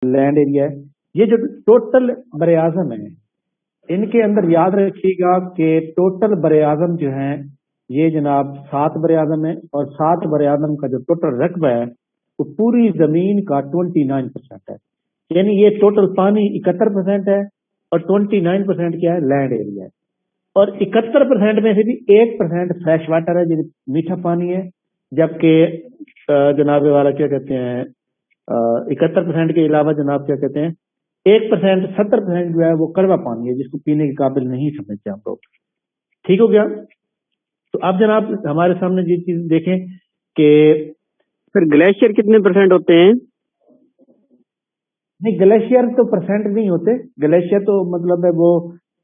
Land area है। ये जो टोटल बर आज़म है, इनके अंदर याद रखिएगा कि टोटल बर आज़म जो है ये जनाब 7 बर आज़म है, और 7 बर आज़म का जो टोटल रकबा है वो पूरी जमीन का 29% है। यानी ये टोटल पानी 71% है और 29% क्या है, लैंड एरिया है। और 71% में से भी 1% फ्रेश वाटर है, जो मीठा पानी है, जबकि जनाब वाला क्या कहते हैं 71% के अलावा जनाब क्या कहते हैं 1% 70% जो है वो कड़वा पानी है, जिसको पीने के काबिल नहीं समझते हम लोग। ठीक हो गया। तो अब जनाब हमारे सामने ये चीज देखें कि सर ग्लेशियर कितने % होते हैं? नहीं, ग्लेशियर तो परसेंट नहीं होते। ग्लेशियर तो मतलब है वो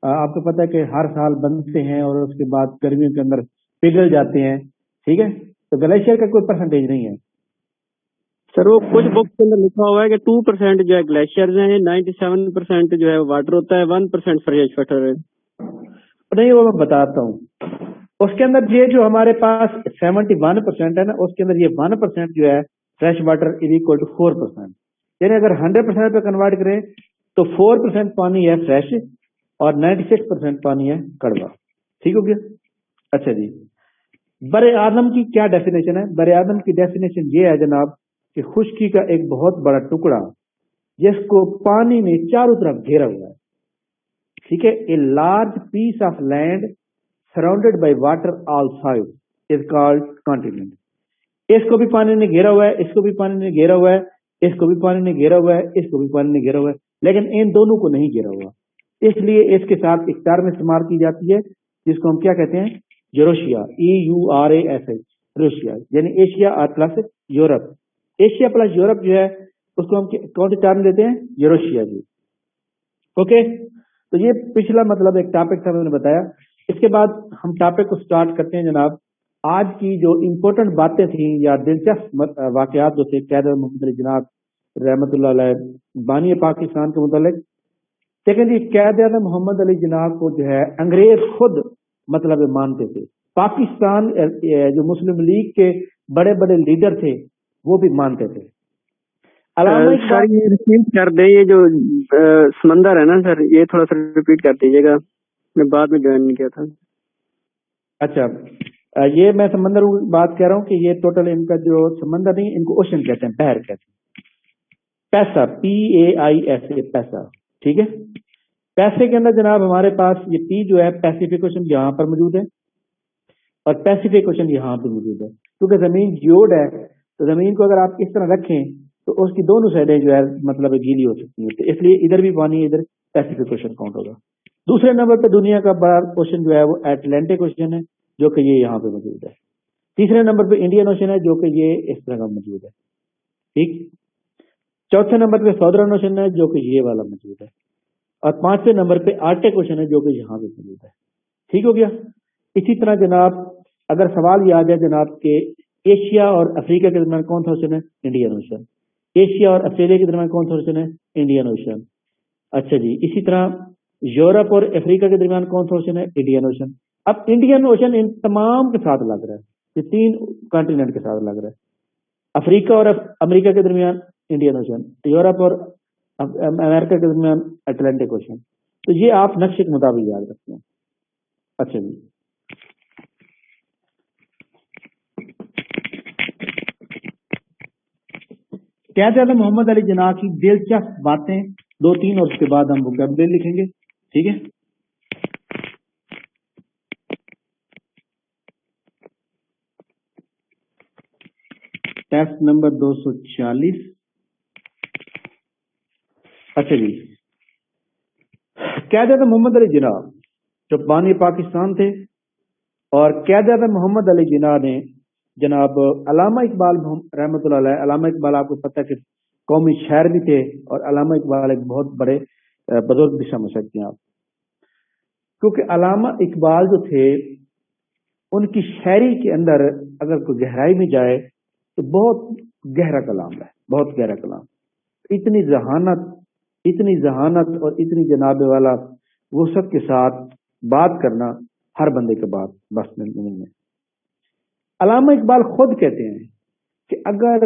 आपको पता है कि हर साल बनते हैं और उसके बाद गर्मियों के अंदर पिघल जाते हैं। ठीक है, तो ग्लेशियर का कोई परसेंटेज नहीं है। सर वो कुछ बुक के अंदर लिखा हुआ है कि 2% जो है ग्लेशियर्स हैं, 97% जो है वाटर होता है, 1% फ्रेश वाटर है। नहीं, वो मैं बताता हूँ। उसके अंदर ये जो हमारे पास 71% है ना, उसके अंदर ये 1% जो है fresh water is equal to 4%। यानी अगर 100% पे कन्वर्ट करें तो 4% पानी है फ्रेश और 96% पानी है कड़वा। ठीक हो गया। अच्छा जी, बर आदम की क्या डेफिनेशन है? बर आदम की डेफिनेशन ये है जनाब कि खुश्की का एक बहुत बड़ा टुकड़ा जिसको पानी ने चारों तरफ घेरा हुआ है। ठीक है, a large piece of land surrounded by water all side is called continent. इसको भी पानी ने घेरा हुआ है, इसको भी पानी ने घेरा हुआ है, इसको भी पानी ने घेरा हुआ है, इसको भी पानी ने घेरा हुआ है, लेकिन इन दोनों को नहीं घेरा हुआ। इसलिए इसके साथ एक टर्म इस्तेमाल की जाती है जिसको हम क्या कहते हैं, यूरोशिया, EURASA, रूसिया, यानी एशिया और plus Europe. Asia plus Europe जो है उसको हम कौन सी टर्म देते हैं, यूरोशिया जी। ओके, तो ये पिछला मतलब एक टॉपिक था, मैंने बताया। इसके बाद हम टॉपिक को स्टार्ट करते हैं जनाब। आज की जो इम्पोर्टेंट बातें थी या दिलचस्प वाकयात जो थे कैद मोहम्मद अली जिन्नाह रहमतुल्लाह अलैह बानी पाकिस्तान के मुतालिक। लेकिन जी कैद मोहम्मद अली जिन्नाह को जो है अंग्रेज खुद मतलब मानते थे। पाकिस्तान जो मुस्लिम लीग के बड़े बड़े लीडर थे वो भी मानते थे। सर ये रिपीट कर दे, ये जो समंदर है ना सर, ये थोड़ा सा रिपीट कर दीजिएगा, मैं बाद में ज्वाइन किया था। अच्छा, ये मैं समंदर बात कह रहा हूँ कि ये टोटल इनका जो समंदर नहीं, इनको ओशन कहते हैं, बहर कहते हैं। पैसा, PAISA, पैसा। ठीक है, पैसे के अंदर जनाब हमारे पास ये पी जो है पैसिफिक ओशन यहाँ पर मौजूद है और पैसिफिक ओशन यहाँ पे मौजूद है। क्योंकि जमीन जियोड है तो जमीन को अगर आप इस तरह रखें तो उसकी दोनों साइडें जो है मतलब गीली हो सकती है, तो इसलिए इधर भी पानी, इधर पैसिफिक ओशन काउंट होगा। दूसरे नंबर पे दुनिया का बड़ा ओशन जो है वो अटलांटिक ओशन है, जो कि ये यहाँ पे मौजूद है। तीसरे नंबर पे इंडियन ओशन है, जो कि ये इस तरह का मौजूद है। ठीक, चौथे नंबर पे सौदर्न ओशन है, जो कि ये वाला मौजूद है, और पांचवें नंबर पे आर्टिक ओशन है, जो कि यहाँ पे मौजूद है। ठीक हो गया। इसी तरह जनाब अगर सवाल ये आ जाए जनाब के एशिया और अफ्रीका के दरमियान कौन सा ओशन है, इंडियन ओशन। एशिया और ऑस्ट्रेलिया के दरमियान कौन सा ओशन है, इंडियन ओशन। अच्छा जी, इसी तरह यूरोप और अफ्रीका के दरमियान कौन सा ओशन है, इंडियन ओशन। अब इंडियन ओशन इन तमाम के साथ लग रहा है, ये 3 कॉन्टिनेंट के साथ लग रहा है। अफ्रीका और अमेरिका के दरमियान इंडियन ओशन, यूरोप और अमेरिका के दरमियान अटलांटिक ओशन। तो ये आप नक्शे के मुताबिक याद रखते हैं। अच्छा जी, कहते हैं मोहम्मद अली जिन्नाह की दिलचस्प बातें 2-3 और उसके बाद हम वोकैबुलरी लिखेंगे। ठीक है, टेस्ट नंबर 240। अच्छा जी, कहते थे मोहम्मद अली जिन्नाह जो बानी पाकिस्तान थे, और कहते थे मोहम्मद अली जिन्नाह ने जनाब अल्लामा इकबाल रहमतुल्लाह अलैह, अल्लामा इकबाल आपको पता है कि कौमी शायर भी थे और अल्लामा इकबाल एक बहुत बड़े बुजुर्ग भी समझ सकते हैं आप, क्योंकि अल्लामा इकबाल जो थे उनकी शायरी के अंदर अगर कोई गहराई में जाए तो बहुत गहरा कलाम है, बहुत गहरा कलाम। इतनी जहानत और इतनी जनाबे वाला वसअत के साथ बात करना हर बंदे के बात बस नहीं है। अल्लामा इकबाल खुद कहते हैं कि अगर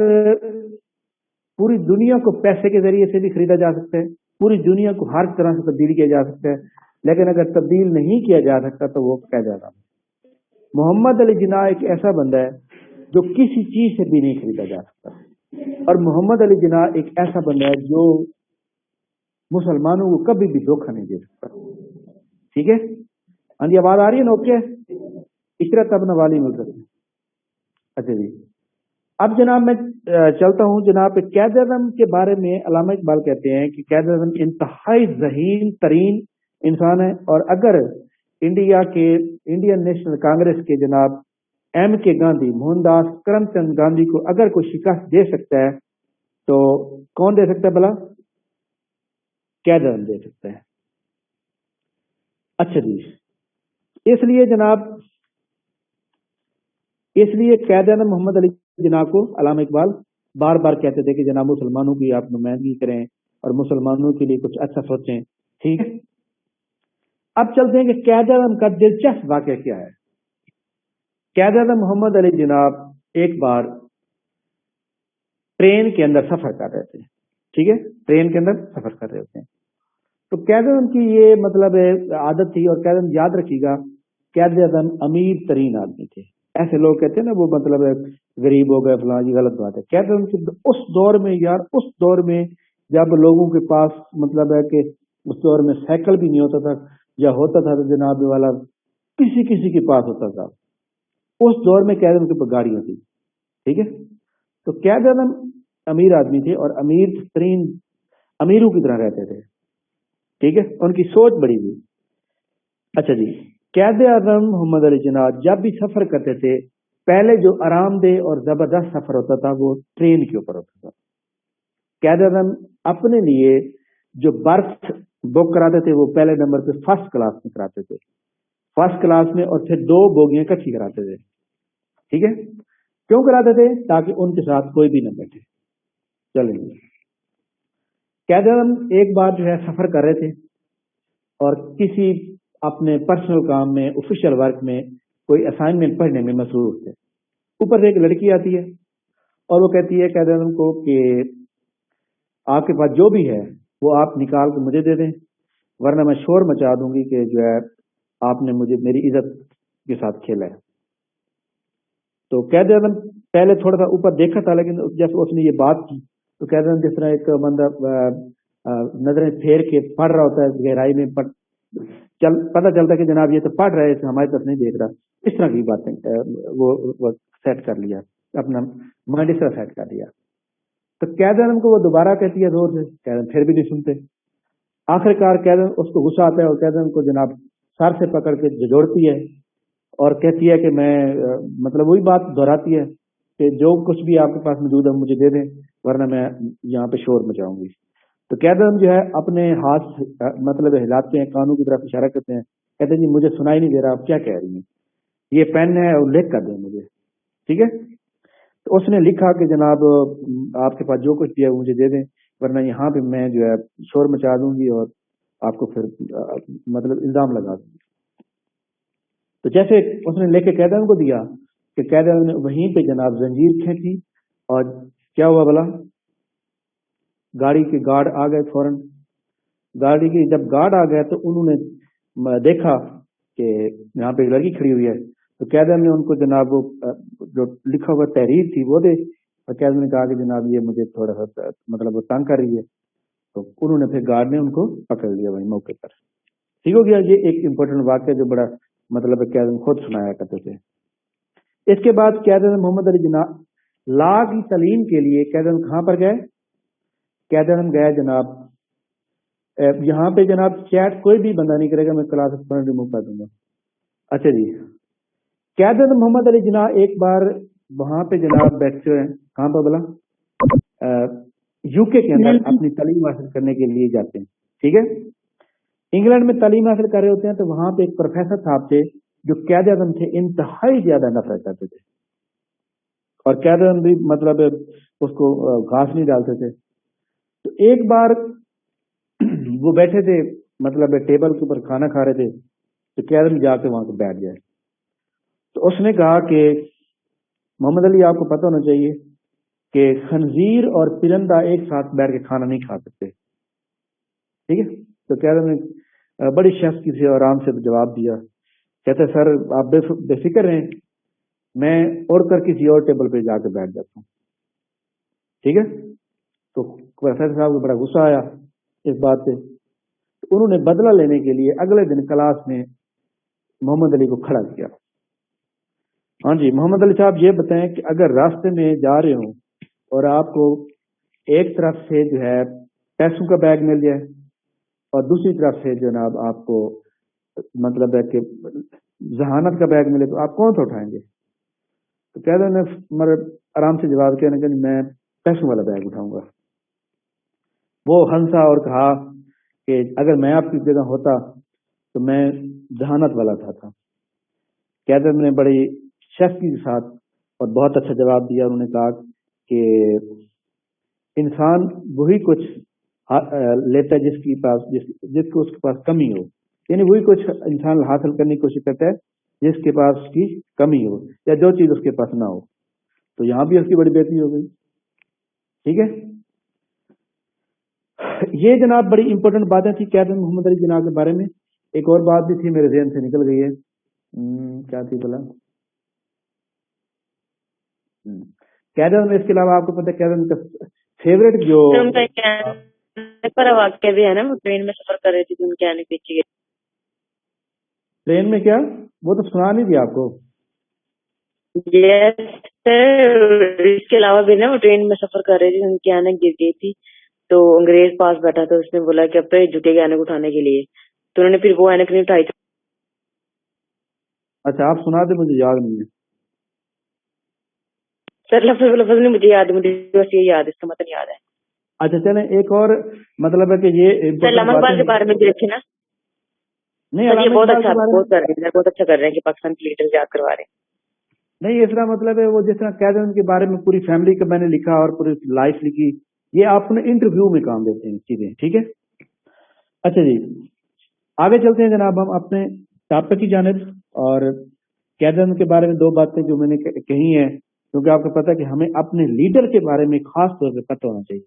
पूरी दुनिया को पैसे के जरिए से भी खरीदा जा सकता है, पूरी दुनिया को हर तरह से तब्दील किया जा सकता है, लेकिन अगर तब्दील नहीं किया जा सकता तो वो कैद आज़म। मोहम्मद अली जिन्ना एक ऐसा बंदा है जो किसी चीज से भी नहीं खरीदा जा सकता, और मोहम्मद अली जिन्ना एक ऐसा बंदा है जो मुसलमानों को कभी भी धोखा नहीं दे सकता। ठीक है, हाँ जी, आवाज आ रही है ना? ओके, इशरत तब नवाली मिल सकती। अच्छा जी, अब जनाब मैं चलता हूँ जनाब। कैद आज़म के बारे में अल्लामा इकबाल कहते हैं कि कैद आज़म इंतहाई ज़हीन तरीन इंसान है, और अगर इंडियन नेशनल कांग्रेस के जनाब एम के गांधी, मोहनदास करमचंद गांधी को अगर कोई शिकस्त दे सकता है तो कौन दे सकता है भला? कैद आज़म दे सकता है। अच्छा जी, इसलिए जनाब, इसलिए कैद आज़म मोहम्मद अली जिन्ना को अल्लामा इकबाल बार बार कहते थे कि जनाब मुसलमानों की आप नुमाइंदगी करें और मुसलमानों के लिए कुछ अच्छा सोचें। ठीक है, अब चलते हैं कि कैद आज़म का दिलचस्प वाक़या क्या है। कैद आज़म मोहम्मद अली जिन्ना एक बार ट्रेन के अंदर सफर कर रहे थे। ठीक है, ट्रेन के अंदर सफर कर रहे होते हैं, तो कैद आज़म की ये मतलब आदत थी, और कैद आज़म याद रखिएगा, कैद आज़म अमीर तरीन आदमी थे। ऐसे लोग कहते हैं ना वो मतलब गरीब हो गए फलां, जी गलत बात है। कैद आज़म की उस दौर में यार, उस दौर में जब लोगों के पास मतलब है कि उस दौर में साइकिल भी नहीं होता था, या होता था तो जनाब वाला किसी किसी के पास होता था। उस दौर में कैद आज़म के पास गाड़ियां थी। ठीक है, तो कैद आज़म अमीर आदमी थे और अमीर तरीन अमीरों की तरह रहते थे। ठीक है, उनकी सोच बड़ी थी। अच्छा जी, कैद आज़म मोहम्मद अली जिन्ना जब भी सफर करते थे, पहले जो आरामदेह और जबरदस्त सफर होता था वो ट्रेन के ऊपर होता था। कैद आज़म अपने लिए जो बर्थ बुक कराते थे वो पहले नंबर पे फर्स्ट क्लास में कराते थे, फर्स्ट क्लास में, और फिर 2 बोगियां इकट्ठी कराते थे। ठीक है, क्यों कराते थे? ताकि उनके साथ कोई भी न बैठे। चलेंगे, कैद आज़म एक बार जो है सफर कर रहे थे और किसी अपने पर्सनल काम में, ऑफिशियल वर्क में, कोई असाइनमेंट पढ़ने में मसरूफ थे। ऊपर से एक लड़की आती है और वो कहती है कैद आज़म को कि आपके पास जो भी है वो आप निकाल के मुझे दे दें, वरना मैं शोर मचा दूंगी कि जो है आपने मुझे मेरी इज्जत के साथ खेला है। तो कैद आज़म पहले थोड़ा सा ऊपर देखा था, लेकिन जब उसने ये बात की तो कैद आज़म जिस तरह एक बंदा नजरें फेर के पढ़ रहा होता है गहराई में, पता चलता है कि जनाब ये तो पढ़ रहे थे, हमारी तरफ नहीं देख रहा, इस तरह की बातें वो सेट कर लिया, अपना माइंड इस तरह सेट कर लिया। तो कैद आज़म को वो दोबारा कहती है जोर से, कैद आज़म फिर भी नहीं सुनते। आखिरकार कैद आज़म उसको गुस्सा आता है और कैद आज़म को जनाब सर से पकड़ के झोड़ती है और कहती है कि मैं मतलब वही बात दोहराती है कि जो कुछ भी आपके पास मौजूद है मुझे दे दें, वरना मैं यहाँ पे शोर मचाऊंगी। तो कैद आज़म जो है अपने हाथ मतलब हिलाते हैं, कानों की तरफ इशारा करते हैं, कहते हैं जी मुझे सुनाई नहीं दे रहा आप क्या कह रही हैं, ये पेन है और लिख कर दें मुझे। ठीक है, तो उसने लिखा कि जनाब आपके पास जो कुछ भी है मुझे दे दें, वरना यहाँ पे मैं जो है शोर मचा दूंगी और आपको फिर मतलब इल्जाम लगा दूंगी। तो जैसे उसने लेके कैद आज़म को दिया कि कैद आज़म ने वहीं पे जनाब जंजीर खींची, और क्या हुआ भला, गाड़ी के गार्ड आ गए फौरन। गाड़ी की जब गार्ड आ गए तो उन्होंने देखा कि यहाँ पे एक लड़की खड़ी हुई है, तो कैद आज़म ने उनको जनाब वो जो लिखा हुआ तहरीर थी वो दे, और कैद आज़म ने कहा कि जनाब ये मुझे थोड़ा सा मतलब वो तंग कर रही है, तो उन्होंने फिर गार्ड ने उनको पकड़ लिया वही मौके पर। ठीक हो गया, ये एक इम्पोर्टेंट वाक्य जो बड़ा मतलब कैद आज़म खुद सुनाया करते थे। इसके बाद कैद आज़म मोहम्मद अली जिन्ना लॉ की तालीम के लिए कैद आज़म कहाँ पर गए? कैद आज़म गए जनाब यहाँ पे जनाब चैट कोई भी बंदा नहीं करेगा, मैं क्लास रिमूव कर दूंगा। अच्छा जी, कैद आज़म मोहम्मद अली जिन्ना एक बार वहां पे जनाब बैठते हैं, कहाँ पर बोला, यूके के अंदर अपनी तालीम हासिल करने के लिए जाते हैं। ठीक है, इंग्लैंड में तालीम हासिल कर रहे होते हैं, तो वहां पे एक प्रोफेसर साहब थे जो कैद आज़म से इंतहाई ज्यादा नफरत करते थे, और कैद आज़म भी मतलब उसको घास नहीं डालते थे। तो एक बार वो बैठे थे मतलब टेबल के ऊपर खाना खा रहे थे, तो कैद आज़म जाके वहां पे बैठ गए। तो उसने कहा कि मोहम्मद अली आपको पता होना चाहिए کہ خنزیر اور پرندہ ایک ساتھ بیٹھ کے کھانا نہیں کھا سکتے. ٹھیک ہے. تو قیادت نے بڑی شائستگی سے اور آرام سے جواب دیا. کہتے سر آپ بے فکر رہیں, میں اڑ کر کسی اور ٹیبل پہ جا کے بیٹھ جاتا ہوں. ٹھیک ہے. تو پروفیسر صاحب کو بڑا غصہ آیا اس بات پہ. انہوں نے بدلہ لینے کے لیے اگلے دن کلاس میں محمد علی کو کھڑا کیا. ہاں جی محمد علی صاحب یہ بتائیں کہ اگر راستے میں جا رہے ہوں اور آپ کو ایک طرف سے جو ہے پیسوں کا بیگ مل جائے اور دوسری طرف سے جناب آپ کو مطلب ہے کہ ذہانت کا بیگ ملے, تو آپ کون سا اٹھائیں گے؟ تو کہہ دیں مطلب آرام سے جواب کیا کہ میں پیسوں والا بیگ اٹھاؤں گا. وہ ہنسا اور کہا کہ اگر میں آپ کی جگہ ہوتا تو میں ذہانت والا اٹھاتا. قیادت نے بڑی شائستگی کے ساتھ اور بہت اچھا جواب دیا. انہوں نے کہا کہ انسان وہی کچھ لیتا ہے جس کو اس کے پاس کمی ہو, یعنی وہی کچھ انسان حاصل کرنے کی کوشش کرتا ہے جس کے پاس کی کمی ہو یا جو چیز اس کے پاس نہ ہو. تو یہاں بھی اس کی بڑی بہتری ہو گئی. ٹھیک ہے. یہ جناب بڑی امپورٹنٹ باتیں تھی قیادت محمد علی جناح کے بارے میں. ایک اور بات بھی تھی میرے ذہن سے نکل گئی ہے, کیا تھی بولا قیادت میں. اس کے علاوہ آپ کو پتہ ہے قیادت کا فیوریٹ جو پر واقعہ بھی ہے نا, وہ ٹرین میں سفر کر رہی تھی تو ان کے آنے پیچھے گئے. ٹرین میں کیا, وہ تو سنا نہیں دیا آپ کو. یس سر, اس کے علاوہ بھی نا وہ ٹرین میں سفر کر رہی تھی, ان کی آنکھ گر گئی تھی تو انگریز پاس بیٹھا تھا, اس نے بولا کہ اب تو یہ جھکے گا آنکھ اٹھانے کے لیے, تو انہوں نے پھر وہ آنکھ نہیں اٹھائی. اچھا آپ سنا دیں, مجھے یاد نہیں ہے سر. لفظ لفظ نہیں مجھے یاد, مجھے بس یہ یاد ہے, اس کا مطلب یاد ہے. اچھا چلیں ایک اور مطلب ہے کہ یہ سر علامہ اقبال کے بارے میں بھی رکھے نا. نہیں سر یہ علامہ بہت اقبال اچھا کے بارے میں بہت کر رہے ہیں, بہت اچھا کر رہے ہیں کہ پاکستان کے لیڈر یاد کروا رہے ہیں. نہیں, اس طرح مطلب ہے وہ جس طرح قیادت کے بارے میں پوری فیملی کا میں نے لکھا اور پوری لائف لکھی, یہ آپ نے انٹرویو میں کام دیتے ہیں چیزیں. ٹھیک ہے. اچھا جی آگے چلتے ہیں جناب ہم اپنے ٹاپک کی جانب. اور قیادت کے بارے میں دو باتیں جو میں نے کہی ہیں, کیونکہ آپ کو پتا ہے کہ ہمیں اپنے لیڈر کے بارے میں خاص طور پہ پتہ ہونا چاہیے.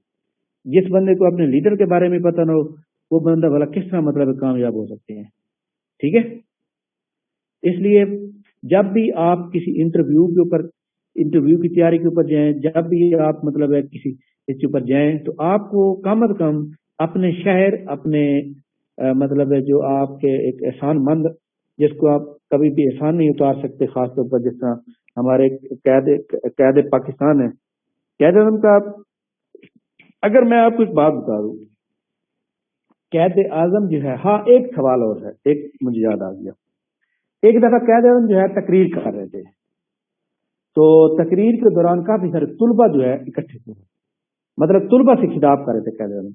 جس بندے کو اپنے لیڈر کے بارے میں پتہ نہ ہو وہ بندہ بھلا کس طرح مطلب کامیاب ہو سکتے ہیں. ٹھیک ہے. اس لیے جب بھی آپ کسی انٹرویو کی تیاری کے اوپر جائیں, جب بھی آپ مطلب ہے کسی اس کے اوپر جائیں, تو آپ کو کم از کم اپنے شہر اپنے مطلب ہے جو آپ کے ایک احسان مند جس کو آپ کبھی بھی احسان نہیں اتار سکتے, خاص طور پر جس طرح ہمارے قائد پاکستان ہے قائد اعظم کا. اگر میں آپ کو ایک بات بتا دوں, قائد اعظم جو ہے, ہاں ایک سوال اور ہے, ایک مجھے یاد آ گیا. ایک دفعہ قائد اعظم جو ہے تقریر کر رہے تھے, تو تقریر کے دوران کافی سارے طلبہ جو ہے اکٹھے ہوئے, مطلب طلبہ سے خطاب کر رہے تھے قائد اعظم.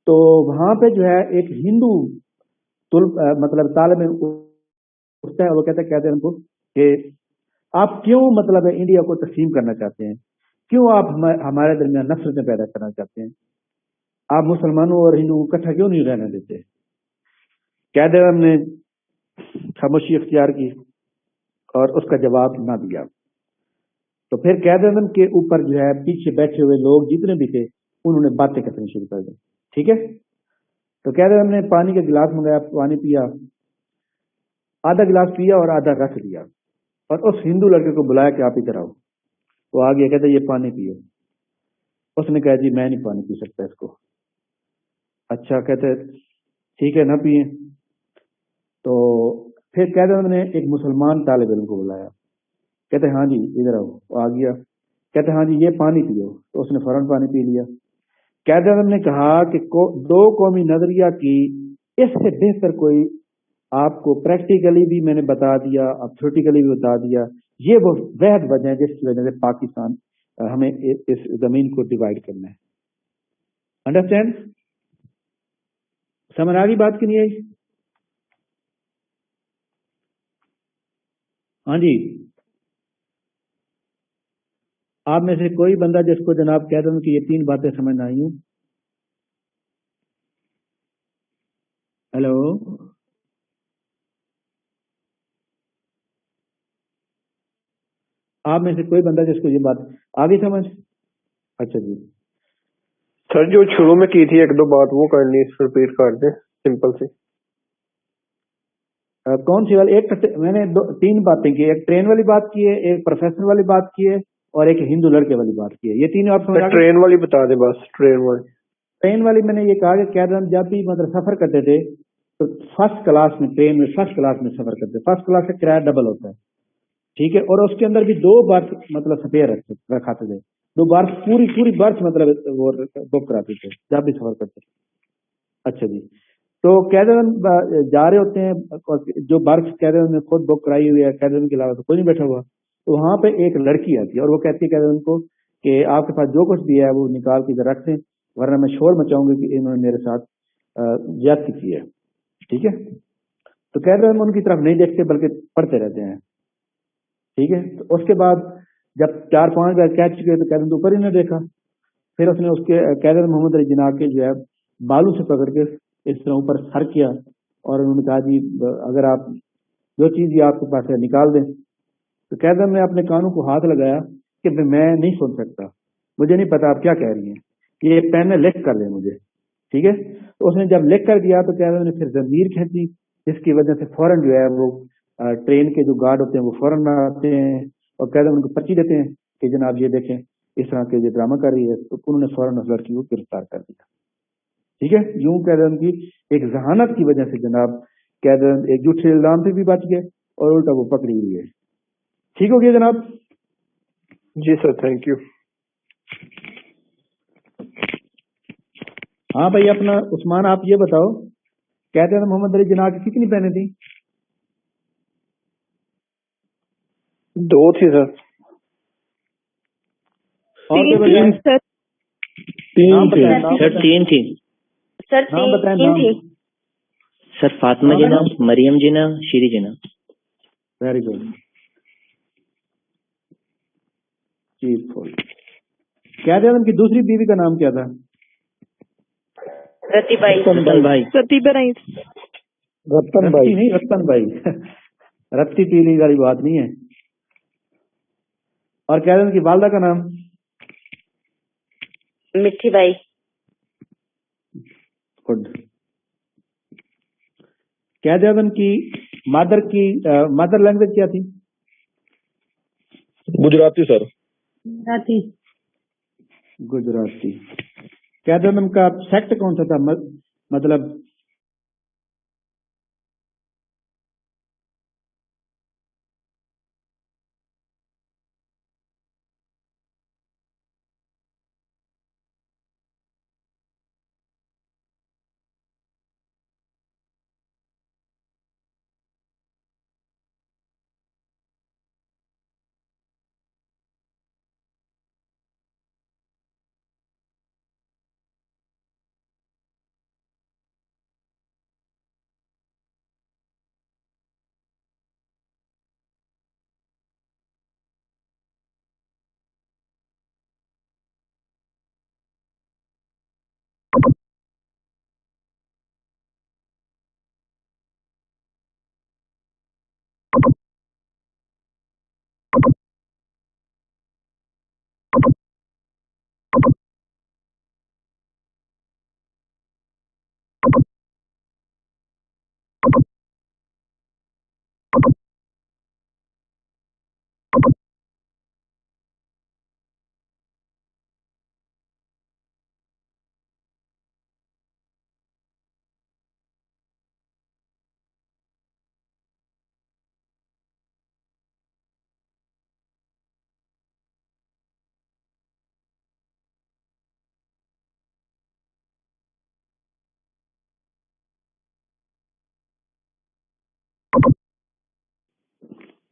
تو وہاں پہ جو ہے ایک ہندو مطلب طالب اٹھتا ہے, وہ کہتا ہے قائد اعظم کو کہ آپ کیوں مطلب ہے انڈیا کو تقسیم کرنا چاہتے ہیں, کیوں آپ ہمارے درمیان نفرتیں پیدا کرنا چاہتے ہیں, آپ مسلمانوں اور ہندوؤں کو اکٹھا کیوں نہیں رہنے دیتے. قائد اعظم نے خاموشی اختیار کی اور اس کا جواب نہ دیا. تو پھر قائد اعظم کے اوپر جو ہے پیچھے بیٹھے ہوئے لوگ جتنے بھی تھے انہوں نے باتیں کرنی شروع کر دی. ٹھیک ہے. تو قائد اعظم نے پانی کا گلاس منگایا, پانی پیا, آدھا گلاس پیا اور آدھا رکھ دیا, اور اس ہندو لڑکے کو بلایا کہ آپ ادھر آؤ. وہ آ گیا, کہتا یہ پانی پیو. اس نے کہا جی میں نہیں پانی پی سکتا اس کو. اچھا, کہتے ٹھیک ہے نہ پیئے. تو پھر قائد اعظم نے ایک مسلمان طالب علم کو بلایا, کہتے ہاں جی ادھر آؤ. وہ آ گیا, کہتے ہاں جی یہ پانی پیو. تو اس نے فوراً پانی پی لیا. قائد اعظم نے کہا کہ دو قومی نظریہ کی اس سے بہتر کوئی آپ کو پریکٹیکلی بھی میں نے بتا دیا, اب تھیوریٹیکلی بھی بتا دیا. یہ وہ واحد وجہ ہے جس کی وجہ سے پاکستان ہمیں اس زمین کو ڈیوائڈ کرنا ہے. انڈرسٹینڈ, سمجھ آ گئی بات کی نہیں آئی؟ ہاں جی, آپ میں سے کوئی بندہ جس کو جناب کہہ دوں کہ یہ تین باتیں سمجھ نہ آئی ہوں؟ ہیلو, آپ میں سے کوئی بندہ جس کو یہ بات آ گئی سمجھ؟ अच्छा जी, सर जो शुरू में की थी एक दो बात वो करनी रिपीट कर दे सिंपल सी। कौन सी वाली? मैंने तीन बातें की, एक ट्रेन वाली बात की है, एक प्रोफेशनल वाली बात की है, और एक हिंदू लड़के वाली बात की है। ये तीनों आप समझ आ गए? ट्रेन वाली बता दे बस, ट्रेन वाली। ट्रेन वाली मैंने ये कहा कि क्या हम जब भी मतलब सफर करते थे तो फर्स्ट क्लास में, ट्रेन में फर्स्ट क्लास में सफर करते, फर्स्ट क्लास का किराया डबल होता है, ठीक है, और उसके अंदर भी 2 बर्थ मतलब स्पेयर रखाते थे, 2 बर्थ पूरी बर्थ मतलब वो बुक कराते थे जब भी सफर करते थे। अच्छा जी, तो कैदन जा रहे होते हैं, जो बर्थ कैदन ने खुद बुक कराई हुई है, कैदन के अलावा तो कोई नहीं बैठा हुआ, तो वहां पे एक लड़की आती है और वो कहती है कैदन को कि आपके पास जो कुछ भी है वो निकाल के इधर रख दें, वरना मैं शोर मचाऊंगी कि इन्होंने मेरे साथ ज्यादती की है, ठीक है। तो कैदन उनकी तरफ नहीं देखते बल्कि पढ़ते रहते हैं, ठीक है। तो उसके बाद जब 4-5 बार कह चुके तो कैदन तो ऊपर ही नहीं देखा, फिर उसने उसके कैदर मोहम्मद अली जिना के जो है बालू से पकड़ के इस तरह ऊपर सर किया और उन्होंने कहा जी अगर आप जो चीज ये आपके पास है निकाल दें। तो कैदर ने अपने कानों को हाथ लगाया कि मैं नहीं सुन सकता, मुझे नहीं पता आप क्या कह रही हैं, ये पेन में लिख कर दें मुझे, ठीक है। तो उसने जब लिख कर दिया तो कैदर ने फिर जंजीर खींची, जिसकी वजह से फौरन जो है वो ट्रेन के जो गार्ड होते हैं वो फौरन आते हैं और कैदर उनको पर्ची देते हैं कि जनाब ये देखें इस तरह के जो ड्रामा कर रही है, तो उन्होंने फौरन उस लड़की को गिरफ्तार कर दिया, ठीक है। यूं कैदर की एक जहानत की वजह से जनाब कैदर एक झूठे इल्जाम से भी बच गए और उल्टा वो पकड़ी हुई है। ठीक हो गया जनाब? जी सर, थैंक यू। हाँ भाई, अपना उस्मान आप ये बताओ, कहते हैं मोहम्मद अली जिन्ना की कितनी बहनें थी? 2 थी सर। और क्या तीन बताएं? थी नाम बताएं, नाम सर, बताएं, 3 थी सर नाम बताएं, 3 नाम। थी। सर, फातिमा नाम जिना, बताएं। मरियम जिना, शीरी जिना। वेरी गुड, चीफ फुल। कहते हैं उनकी दूसरी बीवी का नाम क्या था? रतीबाई। रतन भाई। रतन रत्ती भाई। नहीं, रतन भाई रत्ती पीली वाली बात नहीं है। और कहते हैं उनकी वालदा का नाम? मिठी बाई। गुड। कहते हैं उनकी मदर लैंग्वेज क्या थी? गुजराती सर। गुजराती। कहते हैं उनका सेक्ट कौन सा था, मतलब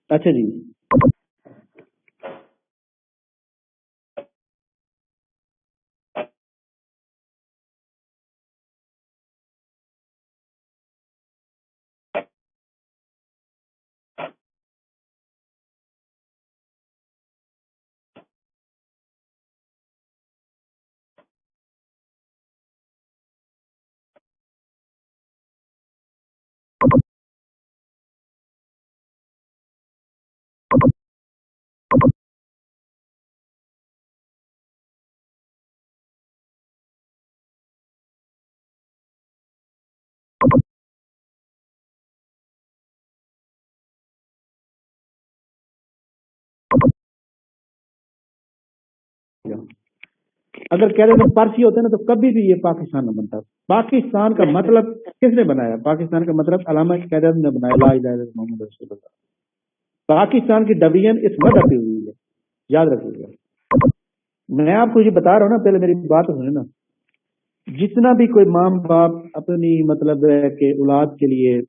अच्छा जी। اگر قید اعظم پارسی ہوتے نا تو کبھی بھی یہ پاکستان نہ بنتا. پاکستان کا مطلب کس نے بنایا؟ پاکستان کا مطلب علامہ قید اعظم نے بنایا, لا الہ الا اللہ محمد رسول اللہ. پاکستان کی ڈویژن اس مذہب پہ ہوئی ہے, یاد رکھیے گا. میں آپ کو یہ بتا رہا ہوں نا, پہلے میری بات سنیں نا. جتنا بھی کوئی ماں باپ اپنی مطلب ہے کہ اولاد کے لیے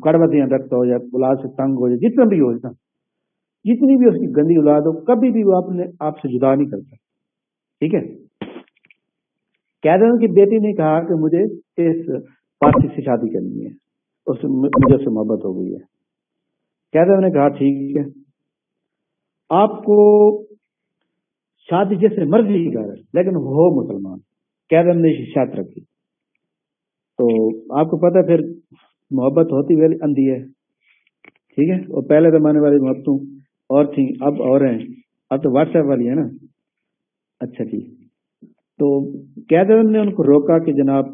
کڑوتیاں رکھتا ہو یا اولاد سے تنگ ہو جائے, جتنا بھی ہو نا, جتنی بھی اس کی گندی اولاد ہو, کبھی بھی وہ آپ سے جدا نہیں کرتا. ٹھیک ہے. قید اعظم کی بیٹی نے کہا کہ مجھے اس پارسی سے شادی کرنی ہے, مجھے اس سے محبت ہو گئی ہے. قید اعظم نے کہا ٹھیک ہے, آپ کو شادی جس سے مرضی کر لیکن ہو مسلمان. قید اعظم نے شرط رکھی. تو آپ کو پتہ پھر محبت ہوتی ویلی اندھی ہے. ٹھیک ہے. اور پہلے زمانے والی محبتوں اور تھیں, اب اور ہیں. اب تو واٹس ایپ والی ہے نا. اچھا جی. تو قید اعظم نے ان کو روکا کہ جناب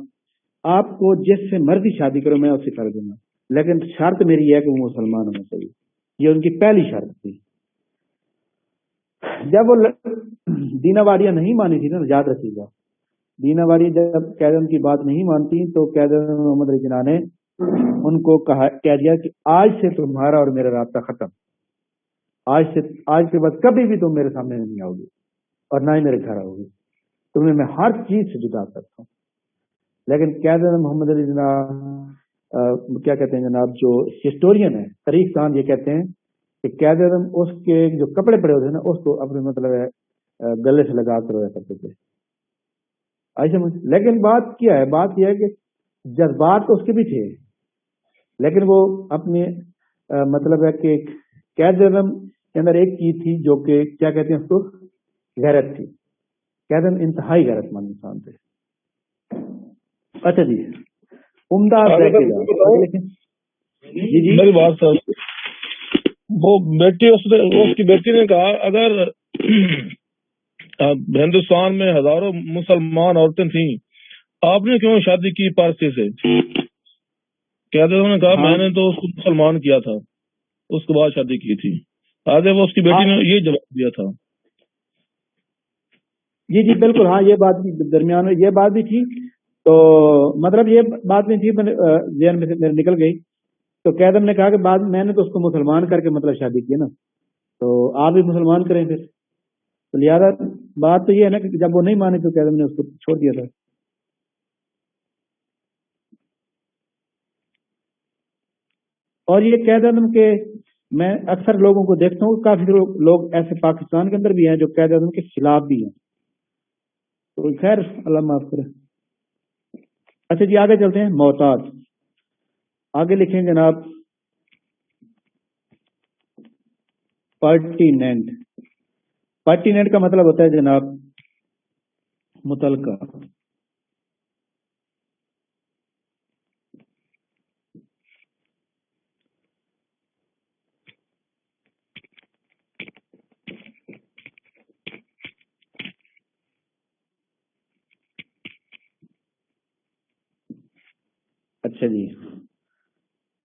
آپ کو جس سے مرضی شادی کرو میں اس سے کر دوں گا, لیکن شرط میری یہ ہے کہ وہ مسلمان ہونا چاہیے. یہ ان کی پہلی شرط تھی. جب وہ دینا واریاں نہیں مانی تھی نا, یاد رکھیے گا, دینا واریاں جب قید اعظم کی بات نہیں مانتی تو قید اعظم محمد علی جناح نے ان کو کہہ دیا کہ آج سے تمہارا اور میرا رابطہ ختم. آج کے بعد کبھی بھی تم میرے سامنے نہیں آؤ گی اور نہ ہی میرے گھر آؤ گی. تمہیں میں ہر چیز سے جدا کرتا ہوں. لیکن قید اعظم محمد علی جناح کیا کہتے ہیں جناب, جو ہسٹورین ہے تاریخ دان, یہ کہتے ہیں کہ قید اعظم اس کے جو کپڑے پڑے ہوتے ہیں نا, اس کو اپنے مطلب ہے گلے سے لگا کر رویا کرتے تھے. آئی سمجھ. لیکن بات کیا ہے, بات یہ ہے کہ جذبات اس کے بھی تھے, لیکن وہ اپنے مطلب ہے کہ قید اعظم کے اندر ایک چیز تھی جو کہ کیا کہتے ہیں اس کو, غیرت تھی. قید اعظم انتہائی غیرت مند انسان تھے. اچھا جی, عمدہ جی جی میری بات سر, وہ بیٹی اس کی بیٹی نے کہا اگر ہندوستان میں ہزاروں مسلمان عورتیں تھیں, آپ نے کیوں شادی کی پارسی سے؟ قید اعظم نے کہا میں نے تو اس کو مسلمان کیا تھا, اس کے بعد شادی کی تھی. آگے وہ اس کی بیٹی نے یہ جواب دیا تھا. جی جی بالکل, ہاں یہ بات بھی درمیان میں یہ بات بھی تھی. تو مطلب یہ بات نہیں تھی, ذہن میں سے میرے نکل گئی. تو قید اعظم نے کہا کہ بعد میں نے تو اس کو مسلمان کر کے مطلب شادی کی نا, تو آپ بھی مسلمان کریں پھر. تو لہٰذا بات تو یہ ہے نا کہ جب وہ نہیں مانے تو قید اعظم نے اس کو چھوڑ دیا تھا. اور یہ قید اعظم کے میں اکثر لوگوں کو دیکھتا ہوں, کافی لوگ ایسے پاکستان کے اندر بھی ہیں جو قید اعظم کے خلاف بھی ہیں. تو خیر اللہ معاف کرے. اچھا جی آگے چلتے ہیں. محتاط, آگے لکھیں جناب پرٹیننٹ. پرٹیننٹ کا مطلب ہوتا ہے جناب متعلقہ. اچھا جی,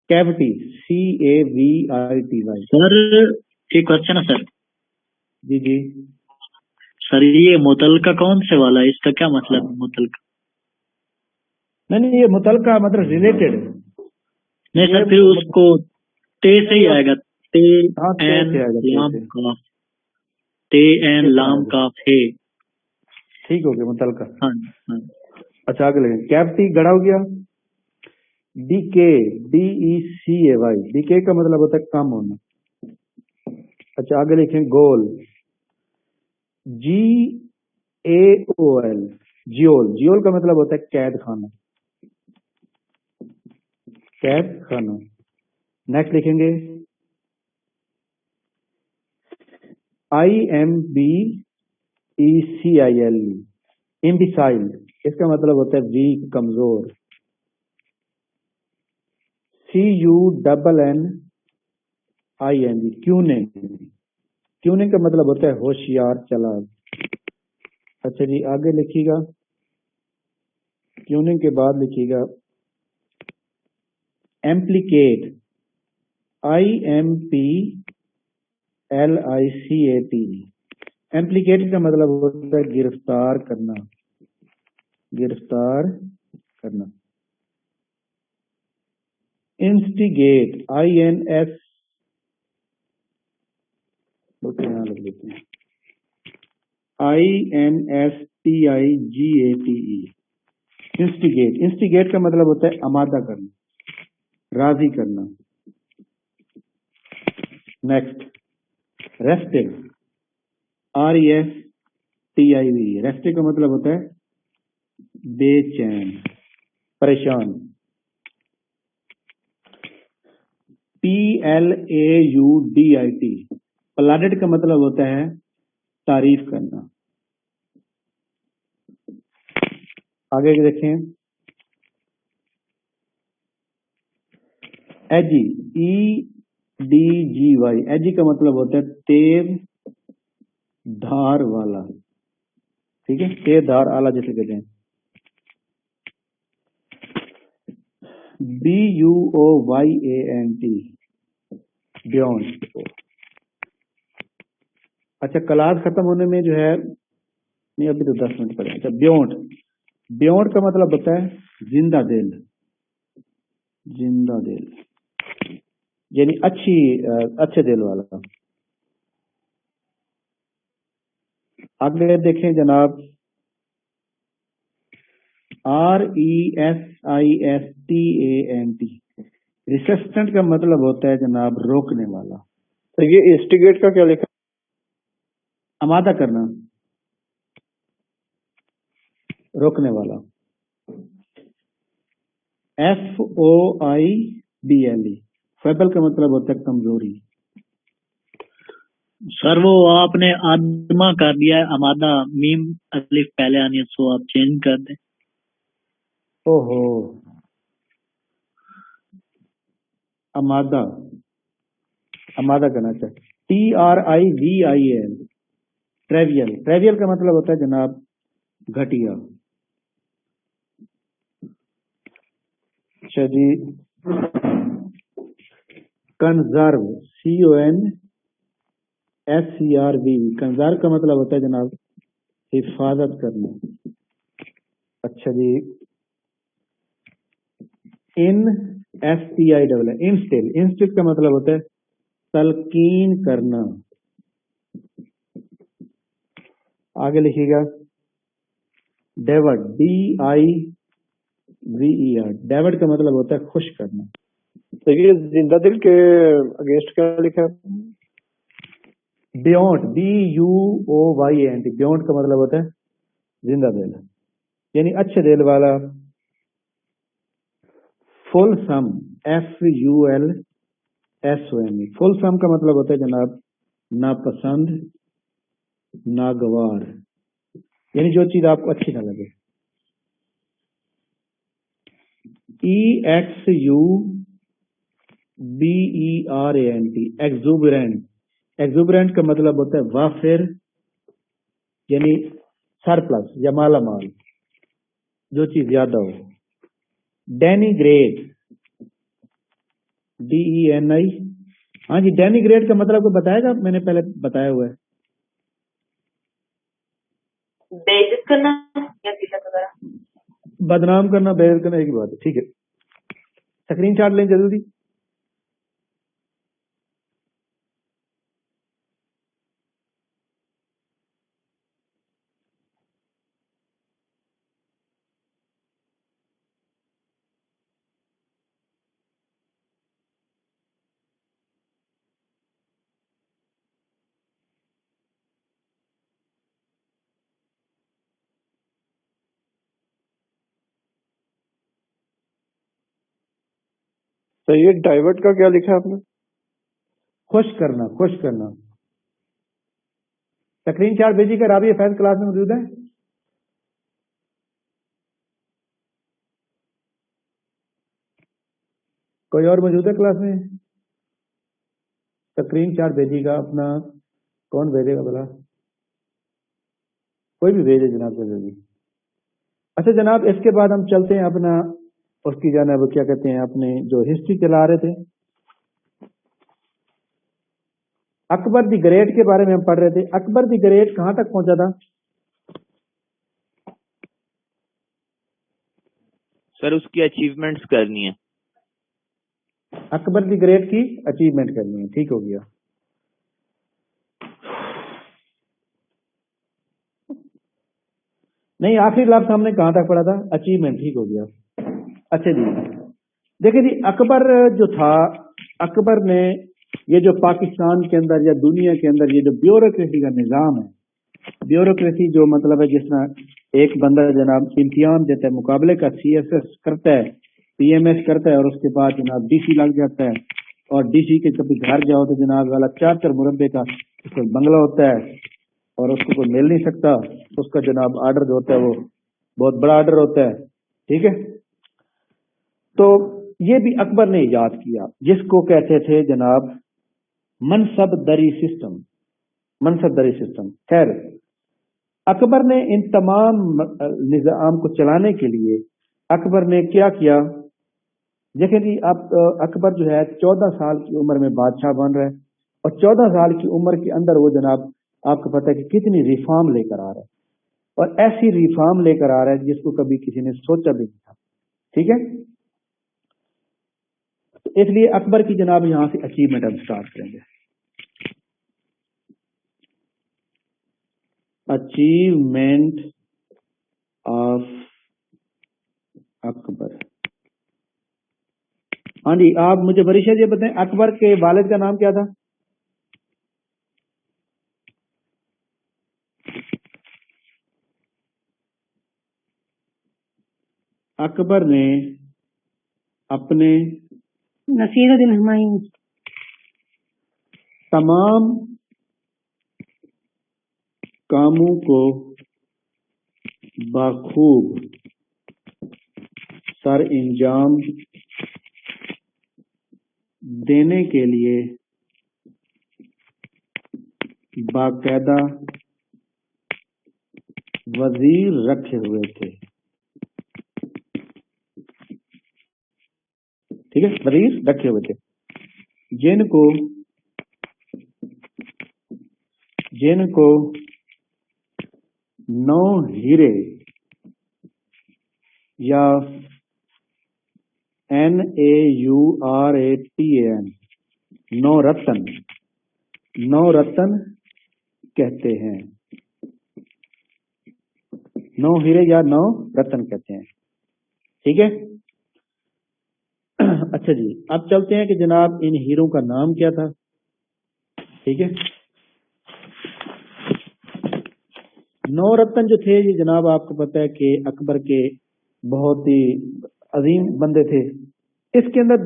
کیوٹی, CAVITY. سر ایک کوشچن ہے سر. جی جی سر یہ متعلقہ کون سے والا ہے, اس کا کیا مطلب ہے متعلقہ؟ نہیں یہ متعلقہ مطلب ریلیٹڈ. نہیں سر, پھر اس کو تے سے ہی آئے گا. تے این لام کاف, تے این لام کاف ہے. ٹھیک ہو گیا متعلقہ. ہاں. اچھا آگے لگیں. کیوٹی گڑا ہو گیا. DECAY, ڈیکے کا مطلب ہوتا ہے کم ہونا. اچھا آگے لکھیں گول. GAOL, jewel. جیول کا مطلب ہوتا ہے قید خانہ. قید خانہ. نیکسٹ لکھیں گے IMBECILE, امبیسائل. اس کا مطلب ہوتا ہے ویک, کمزور. CUNNING, کیوننگ. کیوننگ کا مطلب ہوتا ہے ہوشیار, چلاک. اچھا جی آگے لکھیے گا. کیوننگ کے بعد لکھیے گا ایمپلیکیٹ, IMPLICAT. इम्प्लीकेट का मतलब होता है गिरफ्तार करना, गिरफ्तार करना। इंस्टिगेट, INS, यहाँ लिख लेते हैं, INSTIGATE, इंस्टिगेट। इंस्टिगेट का मतलब होता है आमादा करना, राजी करना। नेक्स्ट, रेस्टिव, RESTIV, रेस्टिव का मतलब होता है बेचैन, परेशान। PLAUDIT, प्लाडेट का मतलब होता है तारीफ करना। आगे देखें, एजी, EDGY, एजी का मतलब होता है तेज धार वाला, ठीक है, तेज धार आला जैसे कहते हैं। BUOYANT, ब्योंड। अच्छा, क्लास खत्म होने में जो है, नहीं अभी तो 10 मिनट पड़े। अच्छा, ब्योंड, ब्योंड का मतलब होता है जिंदा दिल, जिंदा दिल यानी अच्छे दिल वाला। आगे देखें जनाब, RESISTANT, रेसिस्टेंट का मतलब होता है जनाब रोकने वाला। तो ये इंस्टिगेट का क्या लिखा? आमादा करना, रोकने वाला। FOIBLE, फेबल का मतलब होता है कमजोरी। सर वो आपने आदमा कर दिया है, अमादा, मीम अलिफ पहले आनी है, सो आप चेंज कर दें। ओहो, आमादा, आमादा करना चाहिए। TRIVIAL, ट्रेवियल, ट्रेवियल का मतलब होता है जनाब घटिया। अच्छा जी, कंजर्व, CONSERV, कंजर्व का मतलब होता है जनाब हिफाजत करना। अच्छा जी, INSTIL, इंस्टिल, इंस्टिल का मतलब होता है तलकीन करना। आगे लिखिएगा, डेवर्ट, DIVER, डेवर्ट का मतलब होता है खुश करना। तो ये जिंदा दिल के अगेंस्ट क्या लिखा है? बियॉन्ड, BUOYANT, बियॉन्ड का मतलब होता है जिंदा दिल यानी अच्छे दिल वाला। फुल सम, FULSOM, फुल सम का मतलब होता है जनाब नापसंद, नागवार यानी जो चीज आपको अच्छी ना लगे। EXUBERANT, एक्सुबरेंट, एक्सुबरेंट का मतलब होता है वाफिर यानी सरप्लस या माला माल, जो चीज ज्यादा हो। डेनिग्रेट, DENI, हाँ जी, डेनिग्रेट का मतलब को बताएगा, मैंने पहले बताया हुआ है। बेइज्जत करना या जिल्लत वगैरह। बदनाम करना, बेइज्जत करना एक ही बात है, ठीक है। स्क्रीन शॉट लें जल्दी। तो ये डाइवर्ट का क्या लिखा है आपने? खुश करना, खुश करना। स्क्रीन शॉट भेजिएगा। राबिया फैज क्लास में मौजूद है? कोई और मौजूद है क्लास में? स्क्रीन शॉट भेजिएगा अपना। कौन भेजेगा भला? कोई भी भेजे जनाब जल्दी। अच्छा जनाब, इसके बाद हम चलते हैं अपना उसकी जनाब क्या कहते हैं अपने जो हिस्ट्री चला रहे थे। अकबर दी ग्रेट के बारे में हम पढ़ रहे थे। अकबर दी ग्रेट कहां तक पहुंचा था? सर उसकी अचीवमेंट्स करनी है। अकबर दी ग्रेट की अचीवमेंट करनी है, ठीक हो गया। नहीं, आखिरी लफ्ज हमने कहां तक पढ़ा था? अचीवमेंट, ठीक हो गया। अच्छा जी, देखिए जी, अकबर जो था, अकबर ने ये जो पाकिस्तान के अंदर या दुनिया के अंदर ये जो ब्यूरोक्रेसी का निजाम है, ब्यूरोक्रेसी जो मतलब है जिस तरह एक बंदा जनाब इम्तिहान देता है, मुकाबले का CSS करता है, PMS करता है, और उसके बाद जनाब DC लग जाता है, और DC के कभी घर जाओ तो जनाब वाला 4 मुरब्बे का उसका बंगला होता है और उसको कोई मिल नहीं सकता, उसका जनाब आर्डर जो होता है वो बहुत बड़ा आर्डर होता है, ठीक है। तो ये भी अकबर ने इजाद किया, जिसको कहते थे जनाब मनसबदरी सिस्टम, मनसबदरी सिस्टम। खैर, अकबर ने इन तमाम निजाम को चलाने के लिए अकबर ने क्या किया? देखें जी, आप अकबर जो है 14 साल की उम्र में बादशाह बन रहा है, और 14 साल की उम्र के अंदर वो जनाब आपको पता है कि कितनी रिफॉर्म लेकर आ रहा है, और ऐसी रिफॉर्म लेकर आ रहा है जिसको कभी किसी ने सोचा भी नहीं था, ठीक है। तो इसलिए अकबर की जनाब यहां से अचीवमेंट हम स्टार्ट करेंगे। Achievement of Akbar. हाँ जी, आप मुझे बरीशा जी बताएं, अकबर के वालिद का नाम क्या था? अकबर ने अपने नसीरुद्दीन हुमायूं तमाम कामों को बखूब सर अंजाम देने के लिए बाकायदा वजीर रखे हुए थे, ठीक है, वजीर रखे हुए थे, जिनको 9 हीरे या NAURATAN 9 रत्न कहते हैं। 9 हीरे या 9 रत्न कहते हैं, ठीक है। अच्छा जी, अब चलते हैं कि जनाब इन हीरों का नाम क्या था, ठीक है। 9 रत्न जो थे ये जनाब आपको पता है कि अकबर के बहुत ही अजीम बंदे थे। इसके अंदर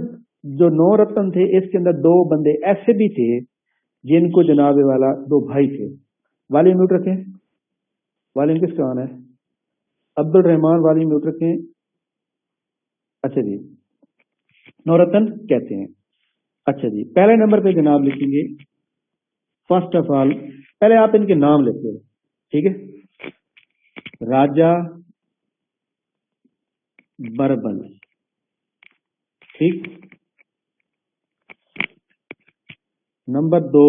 जो 9 रत्न थे, इसके अंदर 2 बंदे ऐसे भी थे जिनको जनाब वाला 2 भाई थे। वाली म्यूट रखें, वाली किसका आना है? अब्दुल रहमान, वाली म्यूट रखें। अच्छा जी, 9 रत्न कहते हैं। अच्छा जी, पहले नंबर पे जनाब लिखेंगे, फर्स्ट ऑफ ऑल पहले आप इनके नाम लिखिए, ठीक है। राजा बरबल, ठीक। नंबर 2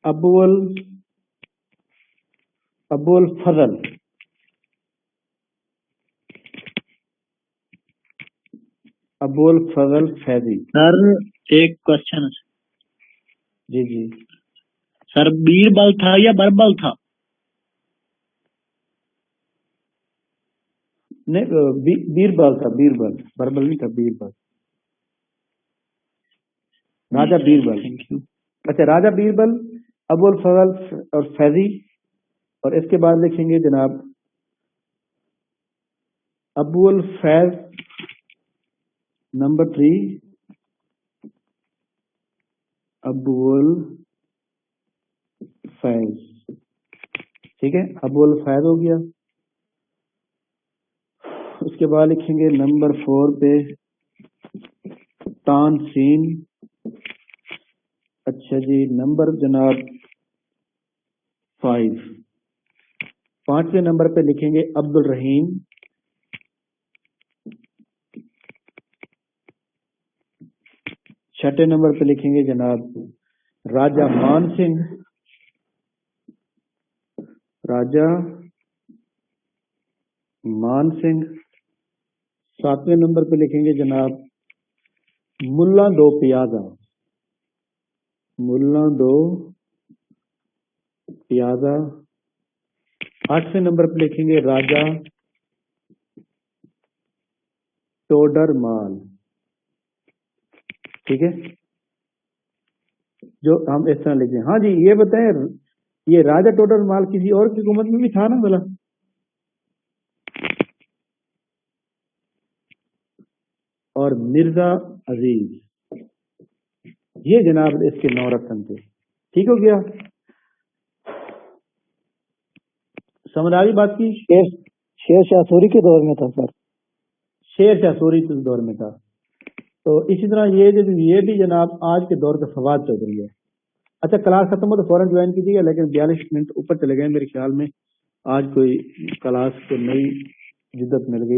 अबुल फजल, अबुल फजल फैजी। सर एक क्वेश्चन है जी जी, सर, बीरबल था या बरबल था? नहीं, बीरबल था, बीरबल, बरबल नहीं था, बीरबल, राजा बीरबल। Thank you. अच्छा, राजा बीरबल, अबुल फजल और फैजी, और इसके बाद लिखेंगे जनाब अबुल फैज। नंबर 3 अबुल फैज, ठीक है, अबुल फैज हो गया। उसके बाद लिखेंगे नंबर 4 पे तानसीन। अच्छा जी, नंबर जनाब 5, 5वें नंबर पे लिखेंगे अब्दुल रहीम। छठे नंबर पे लिखेंगे जनाब राजा मान सिंह, राजा मान सिंह। 7वें नंबर पे लिखेंगे जनाब मुल्ला दो पियाजा, मुल्ला दो पियाजा। 8वें नंबर पे लिखेंगे राजा टोडर माल, ठीक है, जो हम इस तरह लिखते हैं। हाँ जी, ये बताएं, ये राजा टोडर माल किसी और की हुकूमत में भी था ना बोला? और मिर्जा अजीज, ये जनाब इसके 9 रतन थे। ठीक हो गया, समझ आ गई बात की? शेर शाह सूरी के दौर में था सर। शेर शाह सूरी के दौर में था। तो इसी तरह ये भी जनाब आज के दौर का फवाद चौधरी है। अच्छा, क्लास खत्म हो तो फौरन ज्वाइन कीजिएगा, लेकिन 42 मिनट ऊपर चले गए मेरे ख्याल में। आज कोई क्लास को नई जिद्दत मिल गई।